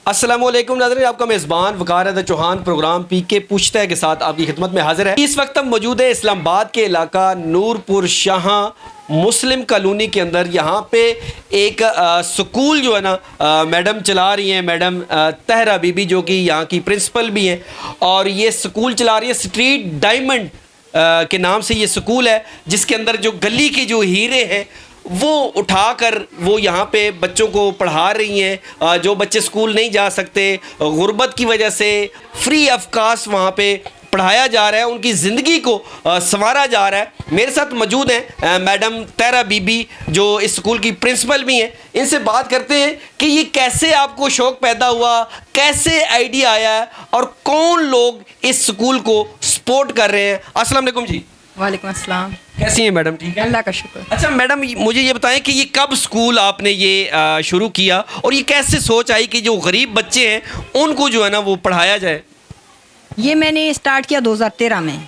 अस्सलामुअलैकुम नाज़रीन, आपका मेज़बान वकार चौहान प्रोग्राम पीके पूछता है के साथ आपकी खिदमत में हाजिर है। इस वक्त हम मौजूद है इस्लामाबाद के इलाका नूरपुर शाह मुस्लिम कॉलोनी के अंदर। यहाँ पे एक स्कूल जो है ना मैडम चला रही हैं, मैडम तहरा बीबी, जो कि यहाँ की प्रिंसिपल भी हैं, और ये स्कूल चला रही है स्ट्रीट डायमंड के नाम से ये स्कूल है, जिसके अंदर जो गली के जो हीरे हैं वो उठाकर वो यहाँ पे बच्चों को पढ़ा रही हैं। जो बच्चे स्कूल नहीं जा सकते गुर्बत की वजह से, फ्री ऑफ कास्ट वहाँ पे पढ़ाया जा रहा है, उनकी ज़िंदगी को संवारा जा रहा है। मेरे साथ मौजूद हैं मैडम तहरा बीबी, जो इस स्कूल की प्रिंसिपल भी हैं। इनसे बात करते हैं कि ये कैसे आपको शौक़ पैदा हुआ, कैसे आइडिया आया है, और कौन लोग इस स्कूल को सपोर्ट कर रहे हैं। अस्सलाम वालेकुम जी। वालेकुम अस्सलाम। कैसी हैं मैडम? ठीक है, अल्लाह का शुक्र। अच्छा मैडम, मुझे ये बताएं कि ये कब स्कूल आपने ये शुरू किया, और ये कैसे सोच आई कि जो गरीब बच्चे हैं उनको जो है ना वो पढ़ाया जाए? ये मैंने स्टार्ट किया 2013 में।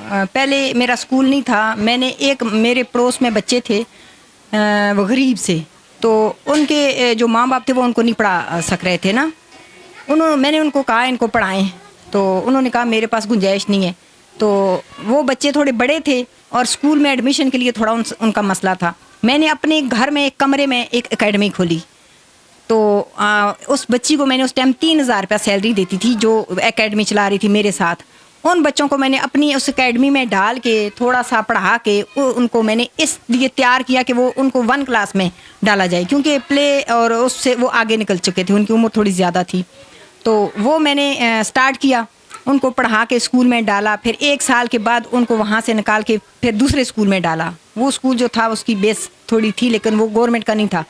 पहले मेरा स्कूल नहीं था। मेरे पड़ोस में बच्चे थे वो गरीब से, तो उनके जो माँ बाप थे वो उनको नहीं पढ़ा सक रहे थे ना। मैंने उनको कहा इनको पढ़ाएं, तो उन्होंने कहा मेरे पास गुंजाइश नहीं है। तो वो बच्चे थोड़े बड़े थे और स्कूल में एडमिशन के लिए थोड़ा उनका मसला था। मैंने अपने घर में एक कमरे में एक एकेडमी खोली। तो उस बच्ची को मैंने उस टाइम 3000 रुपया सैलरी देती थी, जो एकेडमी चला रही थी मेरे साथ। उन बच्चों को मैंने अपनी उस एकेडमी में डाल के थोड़ा सा पढ़ा के उनको मैंने इस लिए तैयार किया कि वो उनको 1 क्लास में डाला जाए, क्योंकि प्ले और उससे वो आगे निकल चुके थे, उनकी उम्र थोड़ी ज़्यादा थी। तो वो मैंने स्टार्ट किया, उनको पढ़ा के स्कूल में डाला। फिर 1 साल के बाद उनको वहाँ से निकाल के फिर दूसरे स्कूल में डाला। वो स्कूल जो था उसकी बेस थोड़ी थी, लेकिन वो गवर्नमेंट का नहीं था।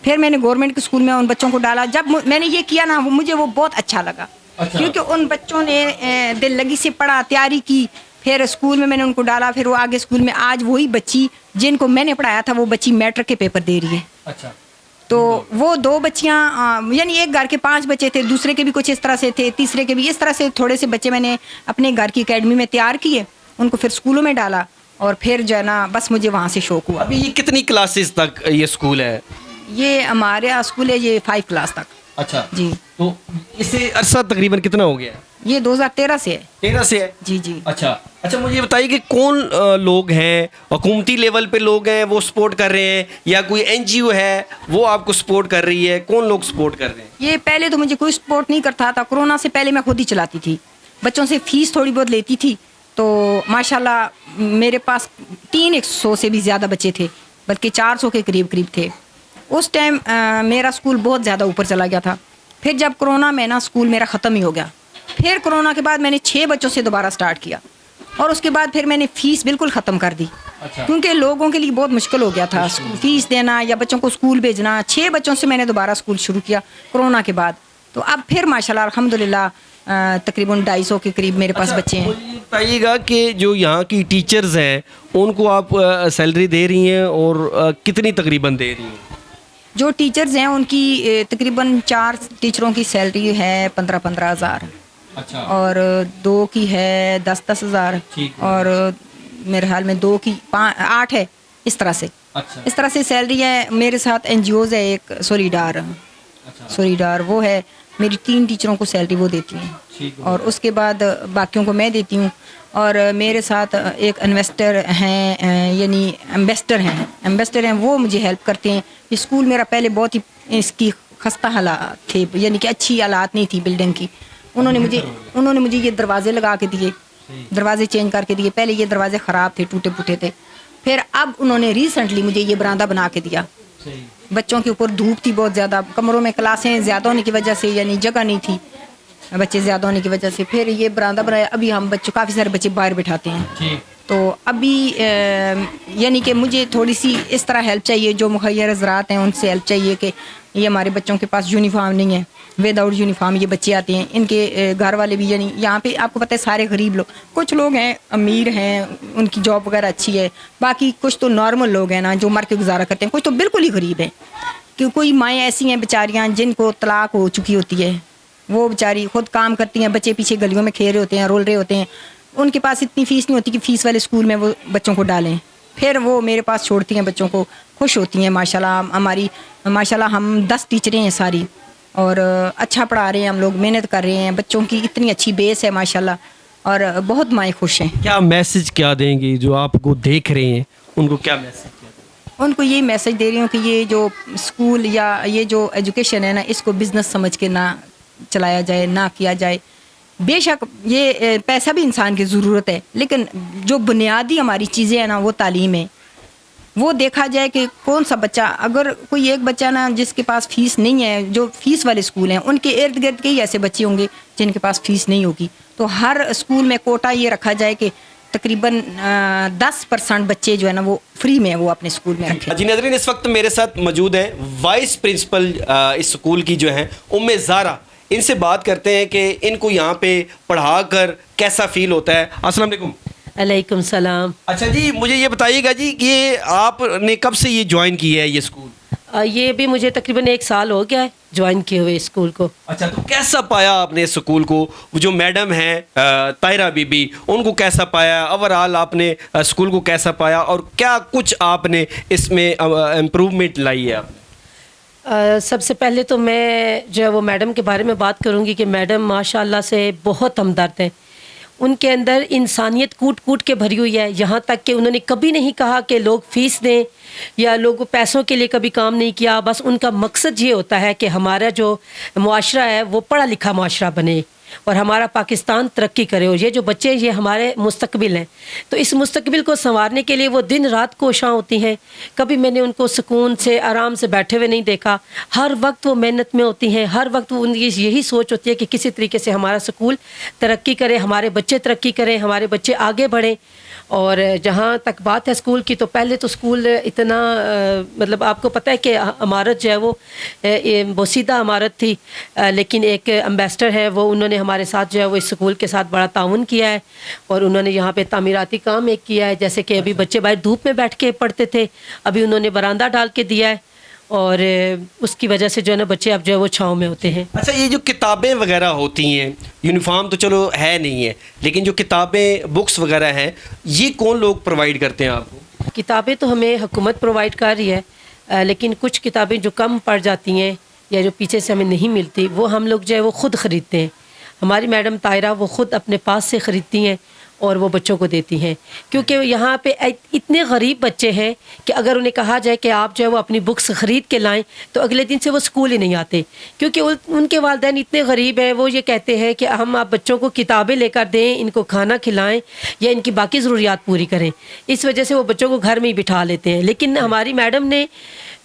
फिर मैंने गवर्नमेंट के स्कूल में उन बच्चों को डाला। जब मैंने ये किया ना, मुझे वो बहुत अच्छा लगा। अच्छा। क्योंकि उन बच्चों ने दिल लगी से पढ़ा, तैयारी की। फिर स्कूल में मैंने उनको डाला। फिर वो आगे स्कूल में आज वही बच्ची जिनको मैंने पढ़ाया था वो बच्ची मैट्रिक के पेपर दे रही है। अच्छा। तो वो 2 बच्चियाँ, यानी एक घर के 5 बच्चे थे, दूसरे के भी कुछ इस तरह से थे, तीसरे के भी इस तरह से थोड़े से बच्चे मैंने अपने घर की एकेडमी में तैयार किए, उनको फिर स्कूलों में डाला। और फिर जो है ना बस मुझे वहाँ से शौक़ हुआ। अभी ये कितनी क्लासेस तक ये स्कूल है? ये हमारे यहाँ स्कूल है ये 5 क्लास तक। अच्छा जी। तो इसे अरसा तकरीबन कितना हो गया? ये 2013 से है। 13 से है जी जी। अच्छा मुझे ये बताइए कि कौन लोग हैं, हुकूमती लेवल पे लोग हैं वो सपोर्ट कर रहे हैं, या कोई NGO है वो आपको सपोर्ट कर रही है? कौन लोग सपोर्ट कर रहे हैं? ये पहले तो मुझे कोई सपोर्ट नहीं करता था। कोरोना से पहले मैं खुद ही चलाती थी, बच्चों से फ़ीस थोड़ी बहुत लेती थी। तो माशाल्लाह मेरे पास 300 से भी ज़्यादा बच्चे थे, बल्कि 400 के करीब थे। उस टाइम मेरा स्कूल बहुत ज़्यादा ऊपर चला गया था। फिर जब कोरोना में ना स्कूल मेरा ख़त्म ही हो गया। फिर कोरोना के बाद मैंने 6 बच्चों से दोबारा स्टार्ट किया, और उसके बाद फिर मैंने फ़ीस बिल्कुल ख़त्म कर दी। अच्छा। क्योंकि लोगों के लिए बहुत मुश्किल हो गया था फ़ीस देना या बच्चों को स्कूल भेजना। 6 बच्चों से मैंने दोबारा स्कूल शुरू किया कोरोना के बाद। तो अब फिर माशाल्लाह अल्हम्दुलिल्लाह तकरीबन 250 के करीब मेरे पास बच्चे हैं। बताइएगा कि जो यहाँ की टीचर्स हैं उनको आप सैलरी दे रही हैं, और कितनी तकरीबन दे रही हैं? जो टीचर्स हैं उनकी तकरीबन 4 टीचरों की सैलरी है 15-15 हज़ार। अच्छा। और 2 की है 10-10 हज़ार, और मेरे ख्याल में 2 की 8 है, इस तरह से। अच्छा। इस तरह से सैलरी है। मेरे साथ NGOs है एक सोलीडार। अच्छा। सोलीडार वो है, मेरी 3 टीचरों को सैलरी वो देती हैं, और उसके बाद बाकियों को मैं देती हूँ। और मेरे साथ एक इन्वेस्टर हैं, यानी एम्बेसडर हैं, वो मुझे हेल्प करते हैं। स्कूल मेरा पहले बहुत ही इसकी खस्ता हालात थे, यानी कि अच्छी हालात नहीं थी बिल्डिंग की। उन्होंने मुझे ये दरवाजे लगा के दिए, दरवाजे चेंज करके दिए। पहले ये दरवाजे ख़राब थे, टूटे फूटे थे। फिर अब उन्होंने रिसेंटली मुझे ये बरामदा बना के दिया। बच्चों के ऊपर धूप थी बहुत ज़्यादा, कमरों में क्लासें ज़्यादा होने की वजह से, यानी जगह नहीं थी बच्चे ज़्यादा होने की वजह से, फिर ये बरामदा बनाया। अभी हम बच्चों काफ़ी सारे बच्चे बाहर बिठाते हैं। तो अभी यानी कि मुझे थोड़ी सी इस तरह हेल्प चाहिए, जो मुखैर हज़रात हैं उनसे हेल्प चाहिए कि ये हमारे बच्चों के पास यूनिफॉर्म नहीं है, विदाउट यूनिफॉर्म ये बच्चे आते हैं। इनके घर वाले भी, यानी यहाँ पे आपको पता है सारे गरीब लोग, कुछ लोग हैं अमीर हैं, उनकी जॉब वगैरह अच्छी है, बाकी कुछ तो नॉर्मल लोग हैं ना जो मर के गुजारा करते हैं, कुछ तो बिल्कुल ही गरीब हैं। कि कोई माएँ ऐसी हैं बेचारियाँ जिनको तलाक हो चुकी होती है, वो बेचारी खुद काम करती हैं, बच्चे पीछे गलियों में खेल रहे होते हैं, रोल रहे होते हैं। उनके पास इतनी फ़ीस नहीं होती कि फ़ीस वाले स्कूल में वो बच्चों को डालें। फिर वो मेरे पास छोड़ती हैं बच्चों को, खुश होती हैं। माशाल्लाह हम 10 टीचरें हैं सारी, और अच्छा पढ़ा रहे हैं, हम लोग मेहनत कर रहे हैं, बच्चों की इतनी अच्छी बेस है माशाल्लाह, और बहुत माएँ खुश हैं। क्या मैसेज क्या देंगी जो आपको देख रहे हैं, उनको क्या मैसेज उनको यही मैसेज दे रही हूँ कि ये जो स्कूल या ये जो एजुकेशन है ना, इसको बिज़नेस समझ के ना चलाया जाए, ना किया जाए। बेशक ये पैसा भी इंसान की ज़रूरत है, लेकिन जो बुनियादी हमारी चीज़ें हैं ना, वो तालीम है। वो देखा जाए कि कौन सा बच्चा, अगर कोई एक बच्चा ना जिसके पास फ़ीस नहीं है, जो फ़ीस वाले स्कूल हैं उनके इर्द गिर्द के ही ऐसे बच्चे होंगे जिनके पास फ़ीस नहीं होगी। तो हर स्कूल में कोटा ये रखा जाए कि तकरीबन 10% बच्चे जो है ना वो फ्री में वो अपने स्कूल में रखें। जी नाज़रीन, इस वक्त मेरे साथ मौजूद है वाइस प्रिंसिपल इस स्कूल की जो है उम्मे ज़ारा। इनसे बात करते हैं कि इनको यहाँ पे पढ़ाकर कैसा फील होता है। अस्सलाम वालेकुम। अलैकुम सलाम। अच्छा जी, मुझे ये बताइएगा जी कि ये आपने कब से ये ज्वाइन किया है ये स्कूल? ये भी मुझे तकरीबन 1 साल हो गया है ज्वाइन किए हुए स्कूल को। अच्छा, तो कैसा पाया आपने इस स्कूल को? वो जो मैडम हैं ताहिरा बीबी, उनको कैसा पाया? ओवरऑल आपने स्कूल को कैसा पाया और क्या कुछ आपने इसमें इम्प्रूवमेंट लाई है आपने? सबसे पहले तो मैं जो है वो मैडम के बारे में बात करूंगी कि मैडम माशाल्लाह से बहुत हमदर्द हैं। उनके अंदर इंसानियत कूट कूट के भरी हुई है। यहाँ तक कि उन्होंने कभी नहीं कहा कि लोग फ़ीस दें या लोग पैसों के लिए कभी काम नहीं किया। बस उनका मकसद ये होता है कि हमारा जो मुआशरा है वो पढ़ा लिखा मुआशरा बने और हमारा पाकिस्तान तरक्की करे, और ये जो बच्चे ये हमारे मुस्तकबिल हैं। तो इस मुस्तकबिल को संवारने के लिए वो दिन रात कोशां होती हैं। कभी मैंने उनको सुकून से आराम से बैठे हुए नहीं देखा। हर वक्त वो मेहनत में होती हैं, हर वक्त वो उनकी यही सोच होती है कि किसी तरीके से हमारा स्कूल तरक्की करे, हमारे बच्चे तरक्की करें, हमारे बच्चे आगे बढ़ें। और जहाँ तक बात है स्कूल की, तो पहले तो स्कूल इतना मतलब आपको पता है कि इमारत जो है वो बोसीदा इमारत थी, लेकिन एक एम्बेसडर है वो उन्होंने हमारे साथ जो है वो इस स्कूल के साथ बड़ा ताउन किया है और उन्होंने यहाँ पे तामीराती काम एक किया है। जैसे कि अभी बच्चे बाहर धूप में बैठ के पढ़ते थे, अभी उन्होंने बरामदा डाल के दिया है और उसकी वजह से जो है ना बच्चे अब जो है वो छाँव में होते हैं। अच्छा, ये जो किताबें वगैरह होती हैं, यूनिफॉर्म तो चलो है नहीं है, लेकिन जो किताबें बुक्स वगैरह हैं ये कौन लोग प्रोवाइड करते हैं आपको? किताबें तो हमें हुकूमत प्रोवाइड कर रही है, लेकिन कुछ किताबें जो कम पड़ जाती हैं या जो पीछे से हमें नहीं मिलती वो हम लोग जो है वो ख़ुद ख़रीदते हैं। हमारी मैडम ताहिरा वो ख़ुद अपने पास से ख़रीदती हैं और वो बच्चों को देती हैं, क्योंकि यहाँ पे इतने गरीब बच्चे हैं कि अगर उन्हें कहा जाए कि आप जो है वो अपनी बुक्स ख़रीद के लाएं तो अगले दिन से वो स्कूल ही नहीं आते, क्योंकि उनके वालिदैन इतने गरीब हैं। वो ये कहते हैं कि हम आप बच्चों को किताबें लेकर दें, इनको खाना खिलाएं या इनकी बाकी ज़रूरियात पूरी करें। इस वजह से वो बच्चों को घर में ही बिठा लेते हैं। लेकिन हमारी मैडम ने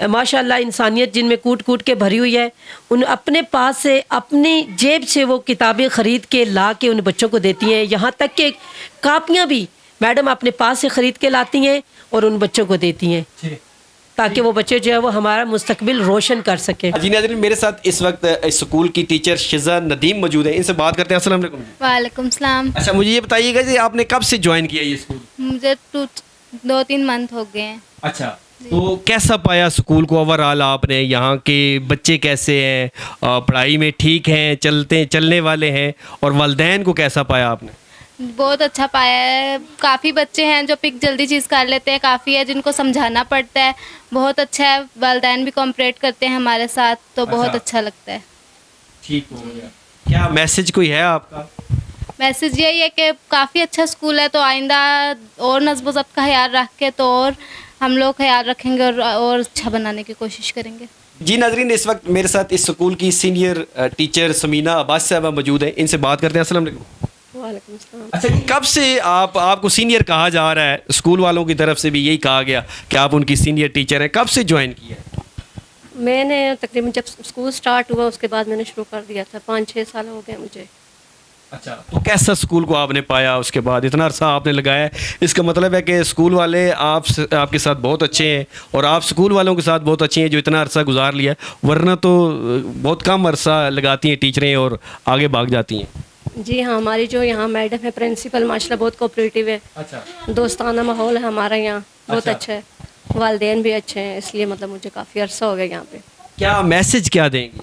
माशाल्लाह इंसानियत जिनमें कूट कूट के भरी हुई है, उन अपने पास से अपनी जेब से वो किताबें ख़रीद के ला के उन बच्चों को देती हैं। यहाँ तक कि कापियाँ भी मैडम अपने पास से ख़रीद के लाती हैं और उन बच्चों को देती हैं ताकि वो बच्चे जो है वो हमारा मुस्तकबिल रोशन कर सके। जी नाज़रीन, मेरे साथ इस वक्त इस स्कूल की टीचर शिजा नदीम मौजूद है, इनसे बात करते हैं। अस्सलाम वालेकुम। वालेकुम सलाम। अच्छा, मुझे ये बताइएगा जी आपने कब से ज्वाइन किया ये स्कूल? मुझे 2-3 मंथ हो गए हैं। अच्छा, तो कैसा पाया स्कूल को ओवरऑल आपने? यहाँ के बच्चे कैसे हैं, पढ़ाई में ठीक हैं, चलने वाले हैं, और वालिदैन को कैसा पाया आपने? बहुत अच्छा पाया है। काफ़ी बच्चे हैं जो पिक जल्दी चीज़ कर लेते हैं, काफ़ी है जिनको समझाना पड़ता है। बहुत अच्छा है, वालिदैन भी कोऑपरेट करते हैं हमारे साथ, तो बहुत अच्छा लगता है। ठीक हो गया। क्या मैसेज कोई है आपका? मैसेज यही है कि काफ़ी अच्छा स्कूल है, तो आइंदा और नज़्म ज़ब्त का ख्याल रख के तो और हम लोग ख्याल रखेंगे और अच्छा बनाने की कोशिश करेंगे। जी नाज़रीन, इस वक्त मेरे साथ इस स्कूल की सीनियर टीचर समीना अब्बास साहबा मौजूद है, इनसे बात करते हैं। अस्सलाम वालेकुम। वालेकुम सलाम। अच्छा, कब से आपको सीनियर कहा जा रहा है? स्कूल वालों की तरफ से भी यही कहा गया कि आप उनकी सीनियर टीचर हैं। कब से ज्वाइन किया? मैंने तकरीबन जब स्कूल स्टार्ट हुआ उसके बाद मैंने शुरू कर दिया था। 5-6 साल हो गए मुझे। अच्छा, तो कैसा स्कूल को आपने पाया उसके बाद? इतना अरसा आपने लगाया है, इसका मतलब है कि स्कूल वाले आपके साथ बहुत अच्छे हैं और आप स्कूल वालों के साथ बहुत अच्छे हैं जो इतना अरसा गुजार लिया है, वरना तो बहुत कम अरसा लगाती हैं टीचरें और आगे भाग जाती हैं। जी हाँ, हमारी जो यहाँ मैडम है प्रिंसिपल माशाल्लाह बहुत कोऑपरेटिव है। अच्छा, दोस्ताना माहौल है हमारा यहाँ, बहुत अच्छा है। वालिदैन भी अच्छे हैं, इसलिए मतलब मुझे काफ़ी अरसा हो गया यहाँ पे। क्या मैसेज क्या देंगी?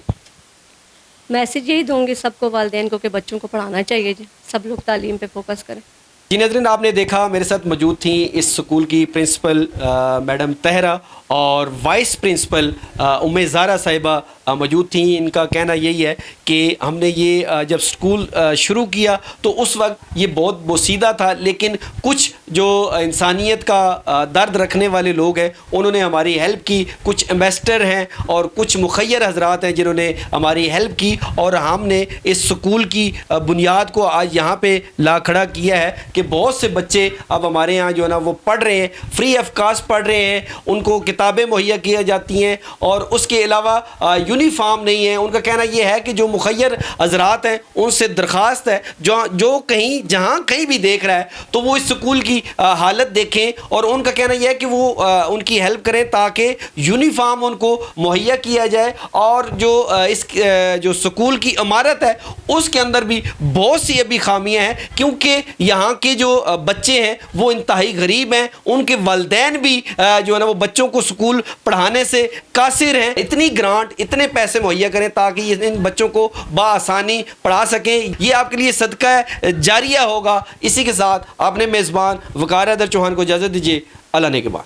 मैसेज यही दूंगी सबको, वालिदैन को, कि बच्चों को पढ़ाना चाहिए जी, सब लोग तालीम पे फोकस करें। जी नाज़रीन, आपने देखा मेरे साथ मौजूद थी इस स्कूल की प्रिंसिपल मैडम ताहिरा और वाइस प्रिंसिपल उम्मे ज़ारा साहिबा मौजूद थी। इनका कहना यही है कि हमने ये जब स्कूल शुरू किया तो उस वक्त ये बहुत बोसीदा था, लेकिन कुछ जो इंसानियत का दर्द रखने वाले लोग हैं उन्होंने हमारी हेल्प की। कुछ इन्वेस्टर हैं और कुछ मुखय्यर हजरात हैं जिन्होंने हमारी हेल्प की, और हमने इस स्कूल की बुनियाद को आज यहाँ पे ला खड़ा किया है कि बहुत से बच्चे अब हमारे यहाँ जो है ना वो पढ़ रहे हैं, फ्री ऑफ कास्ट पढ़ रहे हैं, उनको किताबें मुहैया की जाती हैं और उसके अलावा यूनिफॉर्म नहीं है। उनका कहना यह है कि जो मुखय्यर हजरात हैं उनसे दरख्वास्त है जो कहीं जहाँ कहीं भी देख रहा है तो वो इस स्कूल की हालत देखें, और उनका कहना यह है कि वो उनकी हेल्प करें ताकि यूनिफॉर्म उनको मुहैया किया जाए। और जो स्कूल की इमारत है उसके अंदर भी बहुत सी अभी खामियां हैं, क्योंकि यहाँ के जो बच्चे हैं वो इंतहाई गरीब हैं, उनके वालिदैन भी जो है ना वो बच्चों को स्कूल पढ़ाने से कासिर हैं। इतनी ग्रांट, इतने पैसे मुहैया करें ताकि इन बच्चों को बाआसानी पढ़ा सकें। ये आपके लिए सदका जारिया होगा। इसी के साथ आपने मेज़बान वकार हैदर चौहान को इजाज़त दीजिए। अल्लाह ने के बाद।